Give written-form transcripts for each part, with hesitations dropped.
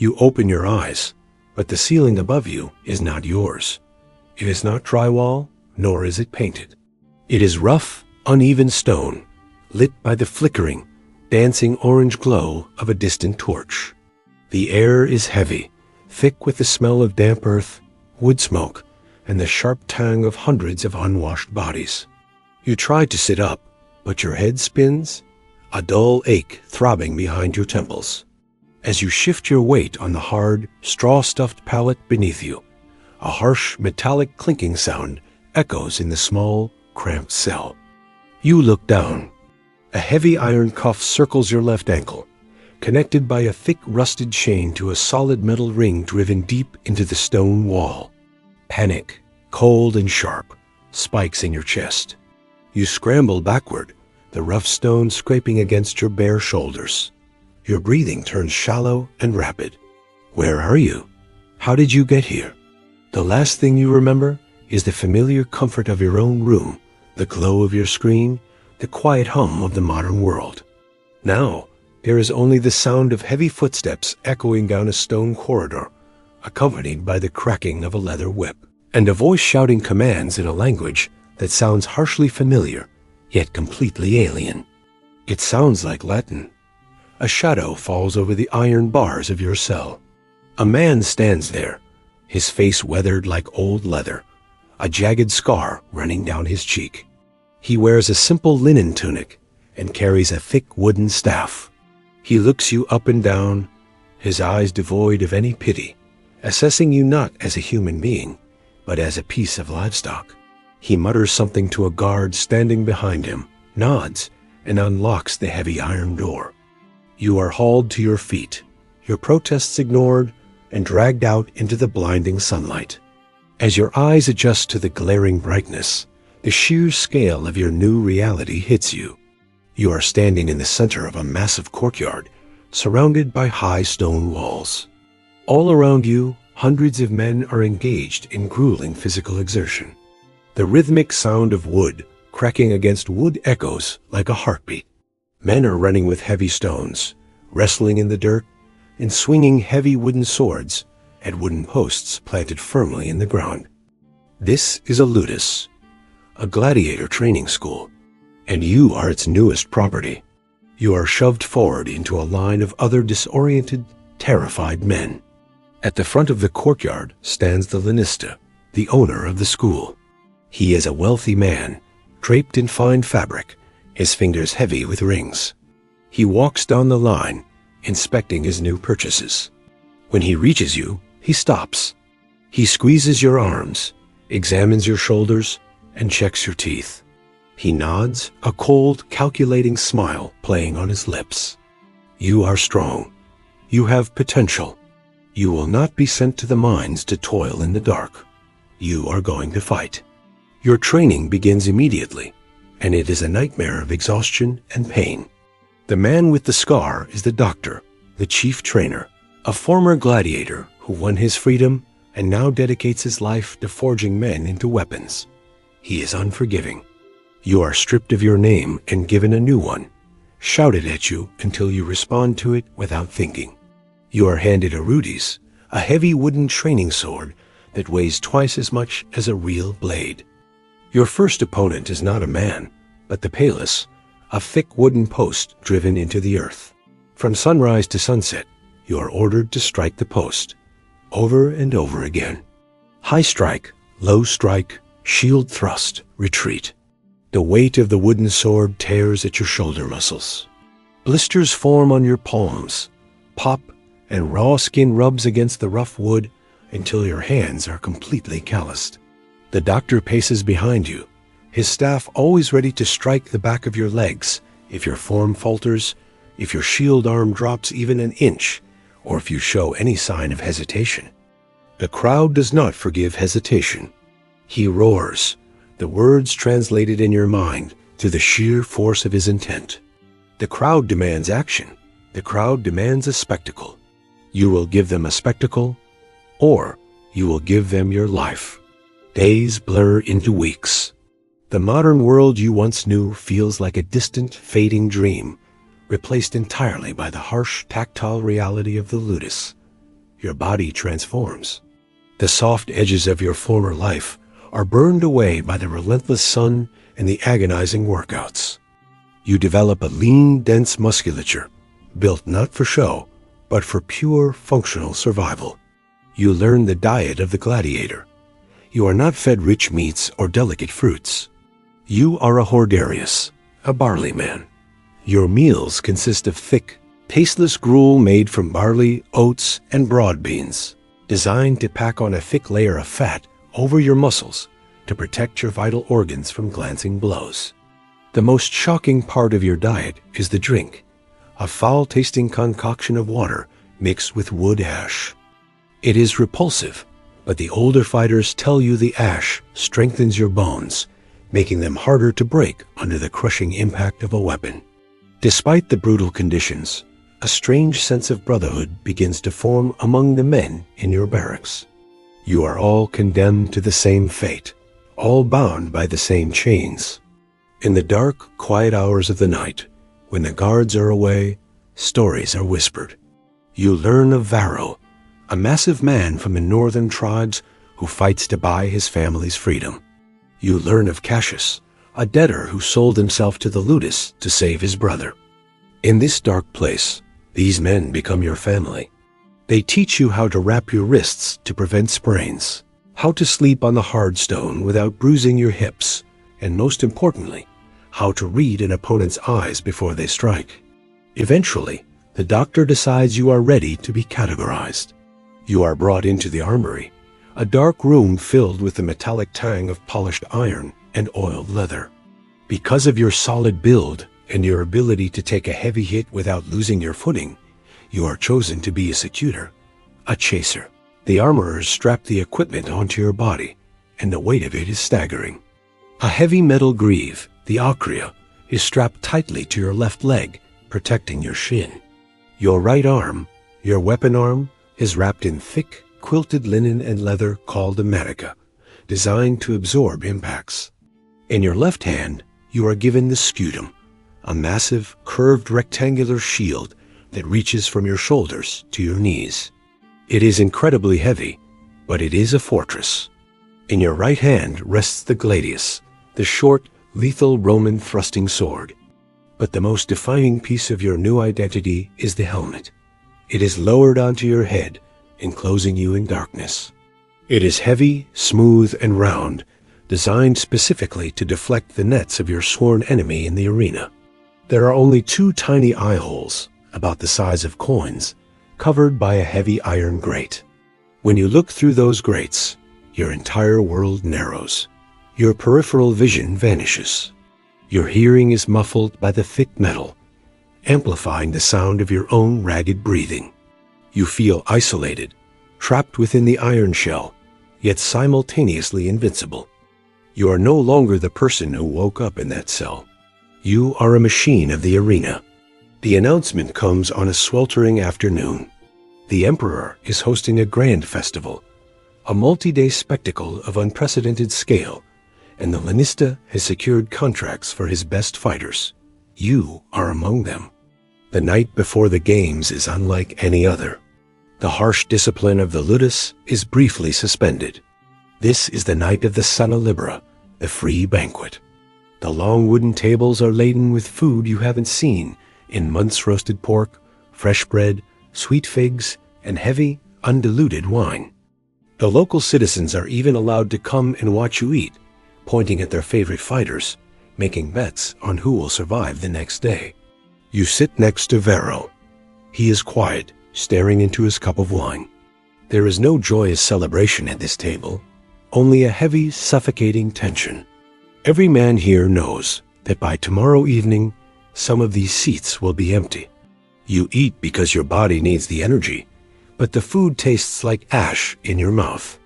You open your eyes, but the ceiling above you is not yours. It is not drywall, nor is it painted. It is rough, uneven stone, lit by the flickering, dancing orange glow of a distant torch. The air is heavy, thick with the smell of damp earth, wood smoke, and the sharp tang of hundreds of unwashed bodies. You try to sit up, but your head spins, a dull ache throbbing behind your temples. As you shift your weight on the hard, straw-stuffed pallet beneath you, a harsh, metallic clinking sound echoes in the small, cramped cell. You look down. A heavy iron cuff circles your left ankle, connected by a thick, rusted chain to a solid metal ring driven deep into the stone wall. Panic, cold and sharp, spikes in your chest. You scramble backward, the rough stone scraping against your bare shoulders. Your breathing turns shallow and rapid. Where are you? How did you get here? The last thing you remember is the familiar comfort of your own room, the glow of your screen, the quiet hum of the modern world. Now, there is only the sound of heavy footsteps echoing down a stone corridor, accompanied by the cracking of a leather whip, and a voice shouting commands in a language that sounds harshly familiar, yet completely alien. It sounds like Latin. A shadow falls over the iron bars of your cell. A man stands there, his face weathered like old leather, a jagged scar running down his cheek. He wears a simple linen tunic and carries a thick wooden staff. He looks you up and down, his eyes devoid of any pity, assessing you not as a human being, but as a piece of livestock. He mutters something to a guard standing behind him, nods, and unlocks the heavy iron door. You are hauled to your feet, your protests ignored, and dragged out into the blinding sunlight. As your eyes adjust to the glaring brightness, the sheer scale of your new reality hits you. You are standing in the center of a massive courtyard, surrounded by high stone walls. All around you, hundreds of men are engaged in grueling physical exertion. The rhythmic sound of wood cracking against wood echoes like a heartbeat. Men are running with heavy stones, wrestling in the dirt, and swinging heavy wooden swords at wooden posts planted firmly in the ground. This is a Ludus, a gladiator training school, and you are its newest property. You are shoved forward into a line of other disoriented, terrified men. At the front of the courtyard stands the lanista, the owner of the school. He is a wealthy man, draped in fine fabric, his fingers heavy with rings. He walks down the line, inspecting his new purchases. When he reaches you, he stops. He squeezes your arms, examines your shoulders, and checks your teeth. He nods, a cold, calculating smile playing on his lips. You are strong. You have potential. You will not be sent to the mines to toil in the dark. You are going to fight. Your training begins immediately, and it is a nightmare of exhaustion and pain. The man with the scar is the doctor, the chief trainer, a former gladiator who won his freedom and now dedicates his life to forging men into weapons. He is unforgiving. You are stripped of your name and given a new one, shouted at you until you respond to it without thinking. You are handed a rudis, a heavy wooden training sword that weighs twice as much as a real blade. Your first opponent is not a man, but the Palus, a thick wooden post driven into the earth. From sunrise to sunset, you are ordered to strike the post, over and over again. High strike, low strike, shield thrust, retreat. The weight of the wooden sword tears at your shoulder muscles. Blisters form on your palms, pop, and raw skin rubs against the rough wood until your hands are completely calloused. The doctor paces behind you, his staff always ready to strike the back of your legs if your form falters, if your shield arm drops even an inch, or if you show any sign of hesitation. The crowd does not forgive hesitation. He roars, the words translated in your mind to the sheer force of his intent. The crowd demands action. The crowd demands a spectacle. You will give them a spectacle, or you will give them your life. Days blur into weeks. The modern world you once knew feels like a distant, fading dream, replaced entirely by the harsh, tactile reality of the Ludus. your body transforms. The soft edges of your former life are burned away by the relentless sun and the agonizing workouts. You develop a lean, dense musculature, built not for show, but for pure functional survival. You learn the diet of the gladiator. You are not fed rich meats or delicate fruits. You are a Retiarius, a barley man. Your meals consist of thick, tasteless gruel made from barley, oats, and broad beans, designed to pack on a thick layer of fat over your muscles to protect your vital organs from glancing blows. The most shocking part of your diet is the drink, a foul-tasting concoction of water mixed with wood ash. It is repulsive, but the older fighters tell you the ash strengthens your bones, making them harder to break under the crushing impact of a weapon. Despite the brutal conditions, a strange sense of brotherhood begins to form among the men in your barracks. You are all condemned to the same fate, all bound by the same chains. In the dark, quiet hours of the night, when the guards are away, stories are whispered. You learn of Varro, a massive man from the northern tribes who fights to buy his family's freedom. You learn of Cassius, a debtor who sold himself to the Ludus to save his brother. In this dark place, these men become your family. They teach you how to wrap your wrists to prevent sprains, how to sleep on the hard stone without bruising your hips, and most importantly, how to read an opponent's eyes before they strike. Eventually, the doctor decides you are ready to be categorized. You are brought into the armory, a dark room filled with the metallic tang of polished iron and oiled leather. Because of your solid build and your ability to take a heavy hit without losing your footing, you are chosen to be a secutor, a chaser. The armorers strap the equipment onto your body, and the weight of it is staggering. A heavy metal greave, the acria, is strapped tightly to your left leg, protecting your shin. Your right arm, your weapon arm, is wrapped in thick, quilted linen and leather called a manica, designed to absorb impacts. In your left hand, you are given the scutum, a massive, curved rectangular shield that reaches from your shoulders to your knees. It is incredibly heavy, but it is a fortress. In your right hand rests the gladius, the short, lethal Roman thrusting sword. But the most defining piece of your new identity is the helmet. It is lowered onto your head, enclosing you in darkness. It is heavy, smooth, and round, designed specifically to deflect the nets of your sworn enemy in the arena. There are only 2 tiny eye holes, about the size of coins, covered by a heavy iron grate. When you look through those grates, your entire world narrows. Your peripheral vision vanishes. Your hearing is muffled by the thick metal, amplifying the sound of your own ragged breathing. You feel isolated, trapped within the iron shell, yet simultaneously invincible. You are no longer the person who woke up in that cell. You are a machine of the arena. The announcement comes on a sweltering afternoon. The Emperor is hosting a grand festival, a multi-day spectacle of unprecedented scale, and the Lanista has secured contracts for his best fighters. You are among them. The night before the games is unlike any other. The harsh discipline of the Ludus is briefly suspended. This is the night of the Sana Libera, the free banquet. The long wooden tables are laden with food you haven't seen in months roasted pork, fresh bread, sweet figs, and heavy, undiluted wine. The local citizens are even allowed to come and watch you eat, pointing at their favorite fighters, making bets on who will survive the next day. You sit next to Varro. He is quiet, staring into his cup of wine. There is no joyous celebration at this table, only a heavy, suffocating tension. Every man here knows that by tomorrow evening, some of these seats will be empty. You eat because your body needs the energy, but the food tastes like ash in your mouth.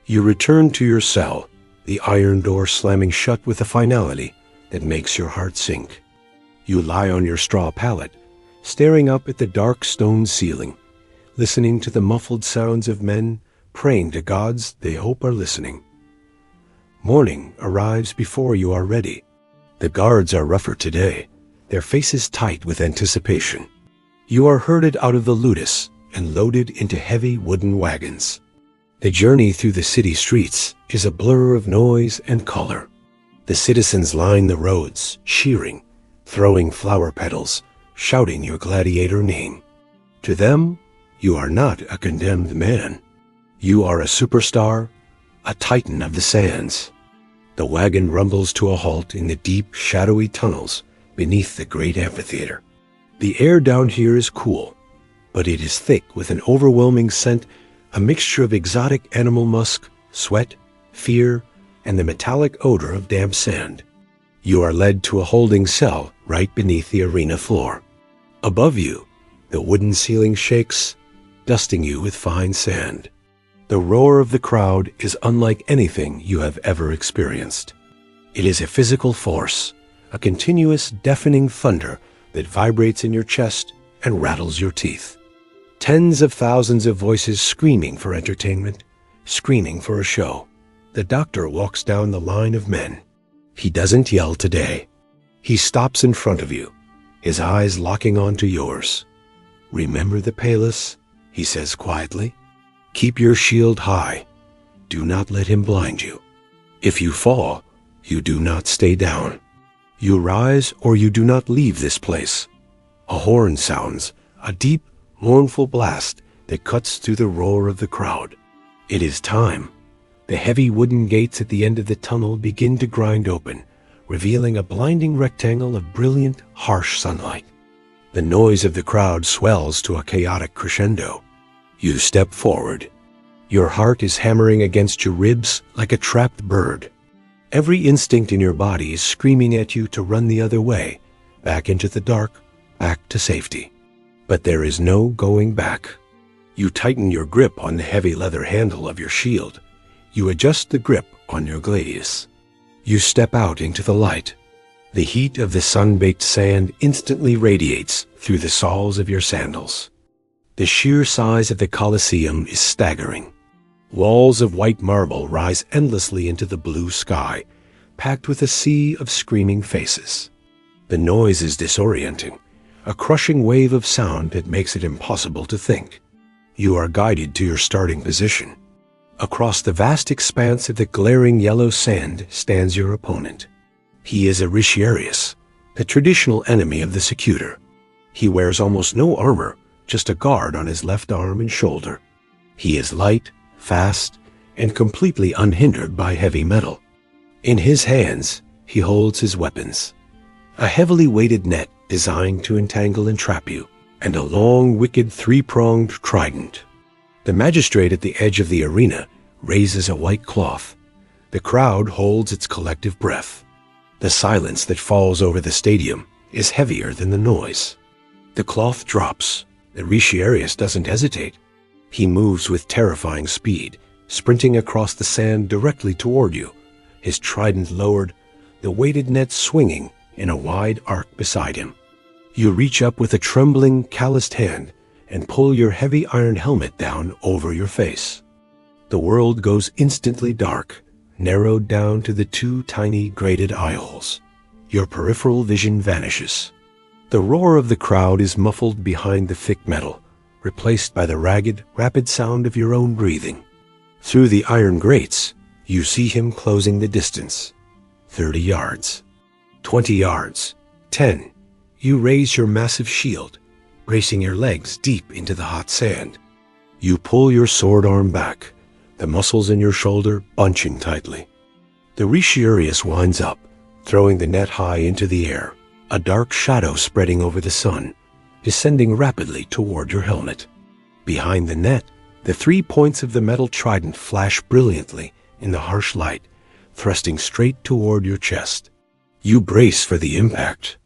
You return to your cell, the iron door slamming shut with a finality that makes your heart sink. You lie on your straw pallet, staring up at the dark stone ceiling, listening to the muffled sounds of men praying to gods they hope are listening. Morning arrives before you are ready. The guards are rougher today, their faces tight with anticipation. You are herded out of the Ludus and loaded into heavy wooden wagons. The journey through the city streets is a blur of noise and color. The citizens line the roads, cheering, throwing flower petals, shouting your gladiator name. To them, you are not a condemned man. You are a superstar, a titan of the sands. The wagon rumbles to a halt in the deep, shadowy tunnels beneath the great amphitheater. The air down here is cool, but it is thick with an overwhelming scent, a mixture of exotic animal musk, sweat, fear, and the metallic odor of damp sand. You are led to a holding cell right beneath the arena floor. Above you, the wooden ceiling shakes, dusting you with fine sand. The roar of the crowd is unlike anything you have ever experienced. It is a physical force, a continuous, deafening thunder that vibrates in your chest and rattles your teeth. Tens of thousands of voices screaming for entertainment, screaming for a show. The doctor walks down the line of men. He doesn't yell today. He stops in front of you, his eyes locking onto yours. "Remember the Palus," he says quietly. "Keep your shield high. Do not let him blind you. If you fall, you do not stay down. You rise or you do not leave this place." A horn sounds, a deep, mournful blast that cuts through the roar of the crowd. It is time. The heavy wooden gates at the end of the tunnel begin to grind open, revealing a blinding rectangle of brilliant, harsh sunlight. The noise of the crowd swells to a chaotic crescendo. You step forward. Your heart is hammering against your ribs like a trapped bird. Every instinct in your body is screaming at you to run the other way, back into the dark, back to safety. But there is no going back. You tighten your grip on the heavy leather handle of your shield. You adjust the grip on your gladius. You step out into the light. The heat of the sun-baked sand instantly radiates through the soles of your sandals. The sheer size of the Colosseum is staggering. Walls of white marble rise endlessly into the blue sky, packed with a sea of screaming faces. The noise is disorienting, a crushing wave of sound that makes it impossible to think. You are guided to your starting position. Across the vast expanse of the glaring yellow sand stands your opponent. He is a Retiarius, the traditional enemy of the Secutor. He wears almost no armor, just a guard on his left arm and shoulder. He is light, fast, and completely unhindered by heavy metal. In his hands, he holds his weapons. A heavily weighted net designed to entangle and trap you, and a long, wicked, three-pronged trident. The magistrate at the edge of the arena raises a white cloth. The crowd holds its collective breath. The silence that falls over the stadium is heavier than the noise. The cloth drops. The Retiarius doesn't hesitate. He moves with terrifying speed, sprinting across the sand directly toward you, his trident lowered, the weighted net swinging in a wide arc beside him. You reach up with a trembling, calloused hand and pull your heavy iron helmet down over your face. The world goes instantly dark, narrowed down to the two tiny grated eye holes. Your peripheral vision vanishes. The roar of the crowd is muffled behind the thick metal, replaced by the ragged, rapid sound of your own breathing. Through the iron grates, you see him closing the distance. 30 yards. 20 yards. 10. You raise your massive shield, bracing your legs deep into the hot sand. You pull your sword arm back, the muscles in your shoulder bunching tightly. The Retiarius winds up, throwing the net high into the air, a dark shadow spreading over the sun, descending rapidly toward your helmet. Behind the net, the 3 points of the metal trident flash brilliantly in the harsh light, thrusting straight toward your chest. You brace for the impact.